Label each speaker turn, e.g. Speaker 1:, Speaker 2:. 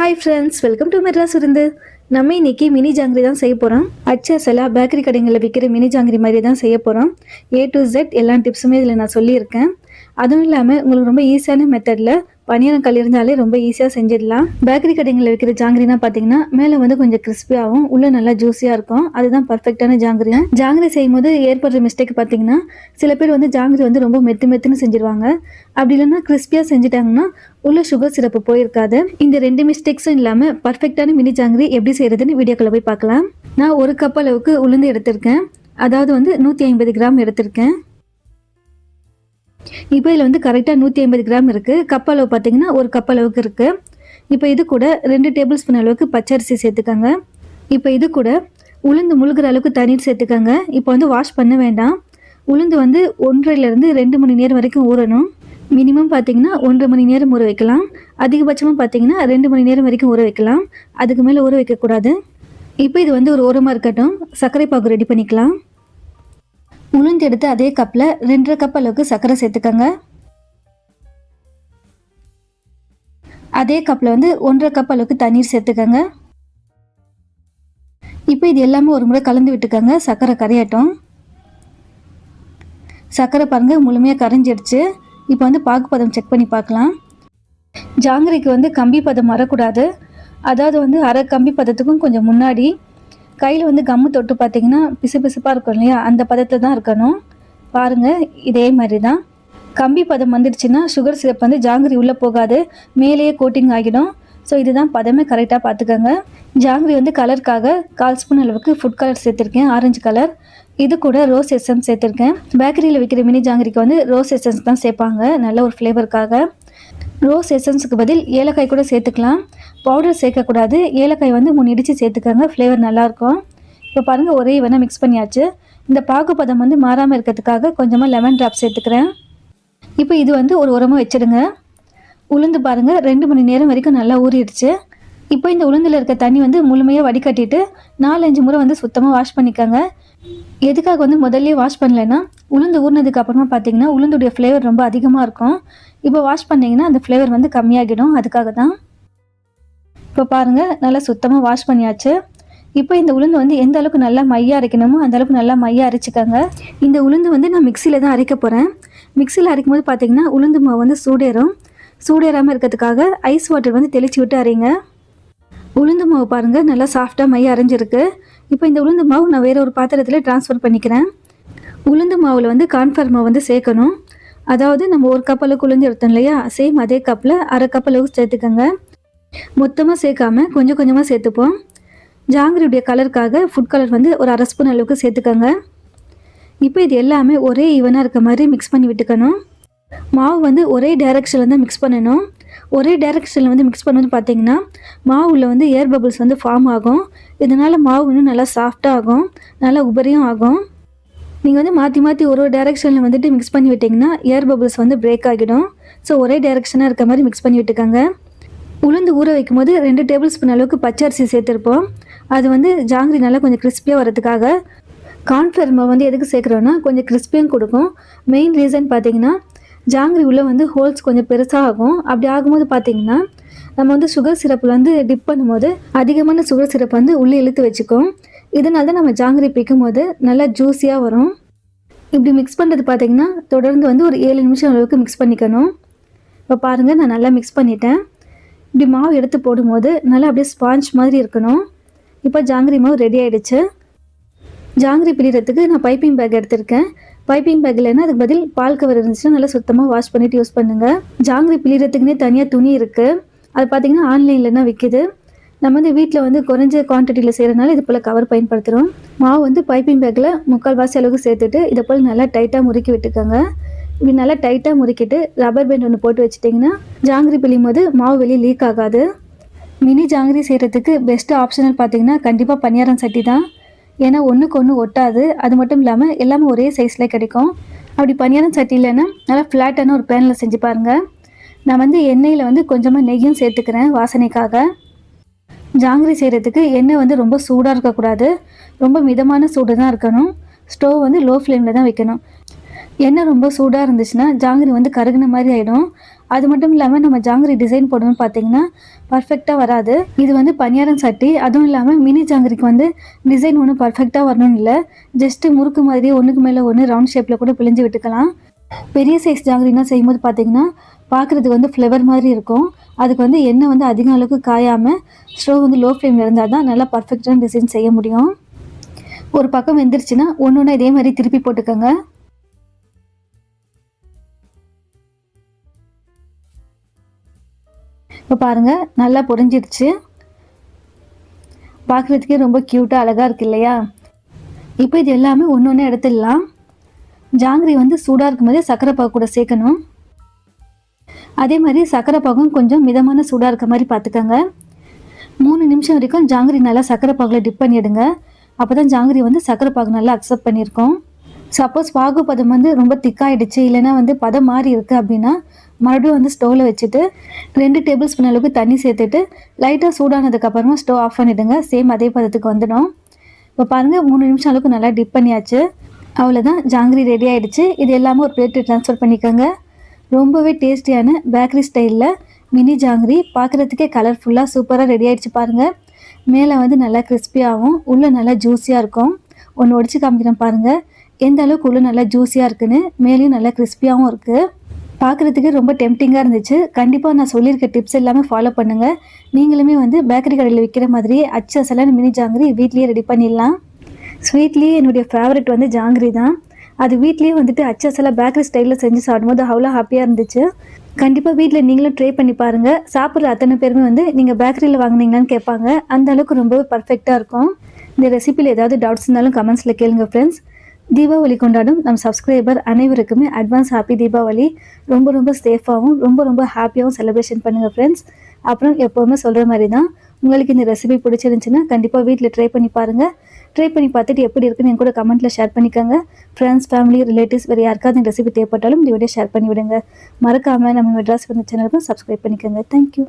Speaker 1: Hi friends, welcome to Madras விருந்து. நம்ம இன்னைக்கு மினி ஜாங்கிரி தான் செய்ய போகிறோம். அச்சா பேக்கரி கடைகளில் விற்கிற மினி ஜாங்கிரி மாதிரி தான் செய்ய போகிறோம். A to Z எல்லா டிப்ஸுமே இதில் நான் சொல்லியிருக்கேன். அதுவும் இல்லாமல் உங்களுக்கு ரொம்ப ஈஸியான மெத்தடில் பனியாரம் கல் இருந்தாலே ரொம்ப ஈஸியாக செஞ்சிடலாம். பேக்கரி கடைகளில் விற்கிற ஜாங்கிரினா பார்த்தீங்கன்னா மேலே வந்து கொஞ்சம் கிறிஸ்பியாகவும் உள்ளே நல்லா ஜூஸியாக இருக்கும். அதுதான் பர்ஃபெக்டான ஜாங்கிரி. ஜாங்கிரி செய்யும் போது ஏற்படுற மிஸ்டேக் பார்த்தீங்கன்னா சில பேர் வந்து ஜாங்கிரி வந்து ரொம்ப மெத்துன்னு செஞ்சிருவாங்க. அப்படி இல்லைன்னா கிறிஸ்பியாக செஞ்சுட்டாங்கன்னா உள்ள சுகர் சிரப்பு போயிருக்காது. இந்த ரெண்டு மிஸ்டேக்ஸும் இல்லாமல் பர்ஃபெக்டான மினி ஜாங்கிரி எப்படி செய்யறதுன்னு வீடியோக்குள்ள போய் பார்க்கலாம். நான் ஒரு கப் அளவுக்கு உளுந்து எடுத்திருக்கேன். அதாவது வந்து 150 கிராம் எடுத்திருக்கேன். இப்போ இதில் வந்து கரெக்டாக 150 கிராம் இருக்குது. கப் அளவு பார்த்தீங்கன்னா ஒரு கப் அளவுக்கு இருக்குது. இப்போ இது கூட 2 டேபிள் ஸ்பூன் அளவுக்கு பச்சரிசி சேர்த்துக்கோங்க. இப்போ இது கூட உளுந்து முழுகிற அளவுக்கு தண்ணீர் சேர்த்துக்கோங்க. இப்போ வந்து வாஷ் பண்ண வேண்டாம். உளுந்து வந்து 1.5லேருந்து 2 மணி நேரம் வரைக்கும் ஊறணும். மினிமம் பார்த்தீங்கன்னா 1.5 மணி நேரம் ஊற வைக்கலாம். அதிகபட்சமாக பார்த்தீங்கன்னா 2 மணி நேரம் வரைக்கும் ஊற வைக்கலாம். அதுக்கு மேலே ஊற வைக்கக்கூடாது. இப்போ இது வந்து ஒரு ஓரமாக இருக்கட்டும். சர்க்கரை பாகு ரெடி பண்ணிக்கலாம். உளுந்து எடுத்து அதே கப்பில் 2.5 கப் அளவுக்கு சர்க்கரை சேர்த்துக்கோங்க. அதே கப்பில் வந்து 1.5 கப் அளவுக்கு தண்ணீர் சேர்த்துக்கோங்க. இப்போ இது எல்லாமே ஒரு முறை கலந்து விட்டுக்கோங்க. சர்க்கரை கரையட்டும். சர்க்கரை பாருங்க முழுமையாக கரைஞ்சிடுச்சு. இப்போ வந்து பாகுப்பதம் செக் பண்ணி பார்க்கலாம். ஜாங்கிரிக்கு வந்து கம்பி பதம் வரக்கூடாது. அதாவது வந்து அரை கம்பி பதத்துக்கும் கொஞ்சம் முன்னாடி கையில் வந்து கம்மு தொட்டு பார்த்தீங்கன்னா பிசுப்பாக இருக்கும் இல்லையா, அந்த பதத்தில் தான் இருக்கணும். பாருங்கள், இதே மாதிரி தான். கம்பி பதம் வந்துடுச்சுன்னா சுகர் சிரப் வந்து ஜாங்கிரி உள்ளே போகாது, மேலேயே கோட்டிங் ஆகிடும். ஸோ இதுதான் பதமே கரெக்டாக பார்த்துக்கோங்க. ஜாங்கிரி வந்து கலருக்காக 1/4 ஸ்பூன் அளவுக்கு ஃபுட் கலர் சேர்த்துருக்கேன், ஆரஞ்சு கலர். இது கூட ரோஸ் எசன்ஸ் சேர்த்துருக்கேன். பேக்கரியில் விற்கிற மினி ஜாங்கிரிக்கு வந்து ரோஸ் எசன்ஸ் தான் சேர்ப்பாங்க, நல்ல ஒரு ஃப்ளேவருக்காக. ரோஸ் எசன்ஸுக்கு பதில் ஏலக்காய் கூட சேர்த்துக்கலாம். பவுடர் சேர்க்கக்கூடாது. ஏலக்காய் வந்து 3 இடித்து சேர்த்துக்கோங்க, ஃப்ளேவர் நல்லாயிருக்கும். இப்போ பாருங்கள், ஒரே வேணால் மிக்ஸ் பண்ணியாச்சு. இந்த பாகுப்பதம் வந்து மாறாமல் இருக்கிறதுக்காக கொஞ்சமாக லெமன் ட்ராப் சேர்த்துக்கிறேன். இப்போ இது வந்து ஒரு உரமாக வச்சுடுங்க. உளுந்து பாருங்கள் 2 மணி நேரம் வரைக்கும் நல்லா ஊறிடுச்சு. இப்போ இந்த உளுந்தில் இருக்க தண்ணி வந்து முழுமையாக வடிகட்டிட்டு 4-5 முறை வந்து சுத்தமாக வாஷ் பண்ணிக்கோங்க. எதுக்காக வந்து முதல்ல வாஷ் பண்ணலைன்னா உளுந்து ஊறினதுக்கு அப்புறமா பார்த்தீங்கன்னா உளுந்துடைய ஃப்ளேவர் ரொம்ப அதிகமாக இருக்கும். இப்போ வாஷ் பண்ணிங்கன்னா அந்த ஃப்ளேவர் வந்து கம்மியாகிடும், அதுக்காக தான். இப்போ பாருங்கள், நல்லா சுத்தமாக வாஷ் பண்ணியாச்சு. இப்போ இந்த உளுந்து வந்து எந்த அளவுக்கு நல்லா மையாக அரைக்கணுமோ அந்த அளவுக்கு நல்லா மையாக அரைச்சிக்கோங்க. இந்த உளுந்து வந்து நான் மிக்சியில் தான் அரைக்க போகிறேன். மிக்சியில் அரைக்கும் போது பார்த்தீங்கன்னா உளுந்து மாவு வந்து சூடேறாமல் இருக்கிறதுக்காக ஐஸ் வாட்டர் வந்து தெளித்து விட்டு அரைங்க. உளுந்து மாவு பாருங்கள் நல்லா சாஃப்டாக மையாக அரைஞ்சிருக்கு. இப்போ இந்த உளுந்து மாவு நான் வேறு ஒரு பாத்திரத்தில் ட்ரான்ஸ்ஃபர் பண்ணிக்கிறேன். உளுந்து மாவில் வந்து கார்ன்ஃப்ளவர் மாவு வந்து சேர்க்கணும். அதாவது நம்ம ஒரு கப் அளவுக்கு உளுந்து எடுத்தோம் இல்லையா, சேம் அதே கப்பில் அரை கப் அளவுக்கு சேர்த்துக்கோங்க. மொத்தமாக சேர்க்காம கொஞ்சம் கொஞ்சமாக சேர்த்துப்போம். ஜாங்கிரியுடைய கலருக்காக ஃபுட் கலர் வந்து ஒரு அரை ஸ்பூன் அளவுக்கு சேர்த்துக்கோங்க. இப்போ இது எல்லாமே ஒரே ஈவனாக இருக்க மாதிரி மிக்ஸ் பண்ணி விட்டுக்கணும். மாவு வந்து ஒரே டைரெக்ஷனில் தான் மிக்ஸ் பண்ணணும். ஒரே டைரெக்ஷனில் வந்து மிக்ஸ் பண்ணும்போது பார்த்தீங்கன்னா மாவில் வந்து ஏர் பபிள்ஸ் வந்து ஃபார்ம் ஆகும். இதனால் மாவு இன்னும் நல்லா சாஃப்டாக ஆகும், நல்லா உபரியும் ஆகும். நீங்கள் வந்து மாற்றி ஒரு டைரெக்ஷனில் வந்துட்டு மிக்ஸ் பண்ணி விட்டிங்கன்னா ஏர் பபிள்ஸ் வந்து பிரேக் ஆகிடும். ஸோ ஒரே டைரெக்ஷனாக இருக்க மாதிரி மிக்ஸ் பண்ணி விட்டுக்கோங்க. உளுந்து ஊற வைக்கும் போது 2 டேபிள் ஸ்பூன் அளவுக்கு பச்சரிசி சேர்த்துருப்போம். அது வந்து ஜாங்கிரி நல்லா கொஞ்சம் கிறிஸ்பியாக வரதுக்காக. கார்ன்ஃப்ளவர் மாவு வந்து எதுக்கு சேர்க்குறோன்னா கொஞ்சம் கிறிஸ்பியும் கொடுக்கும். மெயின் ரீசன் பார்த்தீங்கன்னா ஜாங்கிரி உள்ளே வந்து ஹோல்ஸ் கொஞ்சம் பெருசாக ஆகும். அப்படி ஆகும்போது பார்த்தீங்கன்னா நம்ம வந்து சுகர் சிரப்பில் வந்து டிப் பண்ணும்போது அதிகமான சுகர் சிரப் வந்து உள்ளே இழுத்து வச்சுக்கும். இதனால தான் நம்ம ஜாங்கிரி பிக்கும் போது நல்லா ஜூஸியாக வரும். இப்படி மிக்ஸ் பண்ணுறது பார்த்தீங்கன்னா தொடர்ந்து வந்து ஒரு 7 நிமிஷம் அளவுக்கு மிக்ஸ் பண்ணிக்கணும். இப்போ பாருங்கள், நான் நல்லா மிக்ஸ் பண்ணிட்டேன். இப்படி மாவு எடுத்து போடும்போது நல்லா அப்படியே ஸ்பாஞ்ச் மாதிரி இருக்கணும். இப்போ ஜாங்கிரி மாவு ரெடி ஆகிடுச்சு. ஜாங்கிரி பிழிறதுக்கு நான் பைப்பிங் பேக் எடுத்திருக்கேன். பைப்பிங் பேக் இல்லைன்னா அதுக்கு பதில் பால் கவர் இருந்துச்சுன்னா நல்லா சுத்தமாக வாஷ் பண்ணிவிட்டு யூஸ் பண்ணுங்கள். ஜாங்கிரி பிழிறதுக்குன்னே தனியாக துணி இருக்குது. அது பார்த்திங்கன்னா ஆன்லைன்லன்னா விற்கிது. நம்ம வந்து வீட்டில் வந்து குறைஞ்ச குவான்டிட்டியில் செய்கிறதுனால இது போல் கவர் பயன்படுத்துகிறோம். மாவு வந்து பைப்பிங் பேக்கில் 3/4 அளவுக்கு சேர்த்துட்டு இதை போல் நல்லா டைட்டாக முறுக்கி விட்டுக்கோங்க. இப்படி நல்லா டைட்டாக முறுக்கிட்டு ரப்பர் பேண்ட் ஒன்று போட்டு வச்சுட்டிங்கன்னா ஜாங்கிரி பிழியும் போது மாவு வெளியே லீக் ஆகாது. மினி ஜாங்கிரி செய்கிறதுக்கு பெஸ்ட்டு ஆப்ஷனல் பார்த்திங்கன்னா கண்டிப்பாக பனியாரம் சட்டி தான். ஏன்னா ஒன்றுக்கு ஒன்று ஒட்டாது. அது மட்டும் இல்லாமல் எல்லாமே ஒரே சைஸில் கிடைக்கும். அப்படி பனியாரம் சட்டி இல்லைன்னா நல்லா ஃப்ளாட்டான ஒரு பேனில் செஞ்சு பாருங்கள். நான் வந்து எண்ணெயில் வந்து கொஞ்சமாக நெய்யும் சேர்த்துக்கிறேன் வாசனைக்காக. ஜாங்கிரி செய்கிறதுக்கு எண்ணெய் வந்து ரொம்ப சூடாக இருக்கக்கூடாது, ரொம்ப மிதமான சூடு தான் இருக்கணும். ஸ்டவ் வந்து லோ ஃப்ளேமில் தான் வைக்கணும். எண்ணெய் ரொம்ப சூடாக இருந்துச்சுன்னா ஜாங்கிரி வந்து கருகுன மாதிரி ஆகிடும். அது மட்டும் இல்லாமல் நம்ம ஜாங்கிரி டிசைன் போடணும்னு பார்த்தீங்கன்னா பர்ஃபெக்டாக வராது. இது வந்து பணியாரம் சட்டி, அதுவும் இல்லாமல் மினி ஜாங்கிரிக்கு வந்து டிசைன் ஒன்றும் பர்ஃபெக்டாக வரணும்னு இல்லை. ஜஸ்ட்டு முறுக்கு மாதிரி ஒன்றுக்கு மேலே ஒன்று ரவுண்ட் ஷேப்பில் கூட பிழிஞ்சு விட்டுக்கலாம். பெரிய சைஸ் ஜாங்கிரினா செய்யும்போது பார்த்தீங்கன்னா பார்க்குறதுக்கு வந்து ஃப்ளவர் மாதிரி இருக்கும். அதுக்கு வந்து எண்ணெய் வந்து அதிக அளவுக்கு காயாமல் ஸ்டவ் வந்து லோ ஃப்ளேமில் இருந்தால் தான் நல்லா பர்ஃபெக்டான டிசைன் செய்ய முடியும். ஒரு பக்கம் வெந்துருச்சுன்னா ஒன்று ஒன்று இதே மாதிரி திருப்பி போட்டுக்கோங்க. இப்போ பாருங்கள், நல்லா பொரிஞ்சிடுச்சு. பார்க்குறதுக்கே ரொம்ப க்யூட்டாக அழகாக இருக்குது இல்லையா? இப்போ இது எல்லாமே ஒன்று ஒன்று எடுத்துடலாம். ஜாங்கிரி வந்து சூடாக இருக்கும் போதே சர்க்கரை பாகு கூட சேர்க்கணும். அதே மாதிரி சர்க்கரை பாகும் கொஞ்சம் மிதமான சூடாக இருக்க மாதிரி பார்த்துக்கோங்க. 3 நிமிஷம் வரைக்கும் ஜாங்கிரி நல்லா சர்க்கரை பாகில் டிப் பண்ணிவிடுங்க. அப்போ தான் ஜாங்கிரி வந்து சர்க்கரை பாகு நல்லா அக்செப்ட் பண்ணியிருக்கோம். சப்போஸ் பாகு பதம் வந்து ரொம்ப திக்காயிடுச்சு, இல்லைனா வந்து பதம் மாறி இருக்குது அப்படின்னா மறுபடியும் வந்து ஸ்டவ்வில் வச்சுட்டு 2 டேபிள் ஸ்பூன் அளவுக்கு தண்ணி சேர்த்துட்டு லைட்டாக சூடானதுக்கப்புறமா ஸ்டவ் ஆஃப் பண்ணிவிடுங்க. சேம் அதே பதத்துக்கு வந்துடும். இப்போ பாருங்கள், 3 நிமிஷம் அளவுக்கு நல்லா டிப் பண்ணியாச்சு. அவ்வளோதான், ஜாங்கிரி ரெடி ஆகிடுச்சு. இது எல்லாமே ஒரு பிளேட்டு ட்ரான்ஸ்ஃபர் பண்ணிக்கோங்க. ரொம்பவே டேஸ்டியான பேக்கரி ஸ்டைலில் மினி ஜாங்கிரி பார்க்குறதுக்கே கலர்ஃபுல்லாக சூப்பராக ரெடி ஆகிடுச்சு பாருங்கள். மேலே வந்து நல்லா கிறிஸ்பியாகவும் உள்ளே நல்லா ஜூஸியாக இருக்கும். ஒன்று ஒடிச்சு காமிக்கிறேன் பாருங்கள், எந்த அளவுக்கு உள்ளே நல்லா ஜூஸியாக இருக்குன்னு. மேலேயும் நல்லா கிறிஸ்பியாகவும் இருக்குது. பார்க்குறதுக்கு ரொம்ப டெம்டிங்காக இருந்துச்சு. கண்டிப்பாக நான் சொல்லியிருக்க டிப்ஸ் எல்லாமே ஃபாலோ பண்ணுங்கள். நீங்களுமே வந்து பேக்கரி கடையில் விற்கிற மாதிரியே அச்சு அசலான மினி ஜாங்கிரி வீட்லேயே ரெடி பண்ணிடலாம். ஸ்வீட்லேயே என்னுடைய ஃபேவரெட் வந்து ஜாங்கிரி தான். அது வீட்லேயே வந்துட்டு அச்சு அசலாக பேக்கரி ஸ்டைலில் செஞ்சு சாப்பிடும்போது அவ்வளோ ஹாப்பியாக இருந்துச்சு. கண்டிப்பாக வீட்டில் நீங்களும் ட்ரை பண்ணி பாருங்கள். சாப்பிட்ற அத்தனை பேருமே வந்து நீங்கள் பேக்கரியில் வாங்கினீங்களான்னு கேட்பாங்க. அந்த அளவுக்கு ரொம்பவே பர்ஃபெக்டாக இருக்கும். இந்த ரெசிபியில் ஏதாவது டவுட்ஸ் இருந்தாலும் கமெண்ட்ஸில் கேளுங்க ஃப்ரெண்ட்ஸ். தீபாவளி கொண்டாடும் நம் சப்ஸ்கிரைபர் அனைவருக்குமே அட்வான்ஸ் ஹாப்பி தீபாவளி. ரொம்ப ரொம்ப சேஃபாகவும் ரொம்ப ஹாப்பியாகவும் செலிப்ரேஷன் பண்ணுங்கள் ஃப்ரெண்ட்ஸ். அப்புறம் எப்போவுமே சொல்கிற மாதிரி தான், உங்களுக்கு இந்த ரெசிபி பிடிச்சிருந்துச்சுன்னா கண்டிப்பாக வீட்டில் ட்ரை பண்ணி பாருங்கள். ட்ரை பண்ணி பார்த்துட்டு எப்படி இருக்குன்னு என் கூட கமெண்ட்டில் ஷேர் பண்ணிக்கோங்க. ஃப்ரெண்ட்ஸ், ஃபேமிலி, ரிலேட்டிவ்ஸ் வேறு யாருக்காவது இந்த ரெசிபி தேவைப்பட்டாலும் இந்த வீடியோ ஷேர் பண்ணி விடுங்க. மறக்காமல் நம்ம மெட்ராஸ் வந்து சேனலுக்கும் சப்ஸ்கிரைப் பண்ணிக்கோங்க. தேங்க்யூ.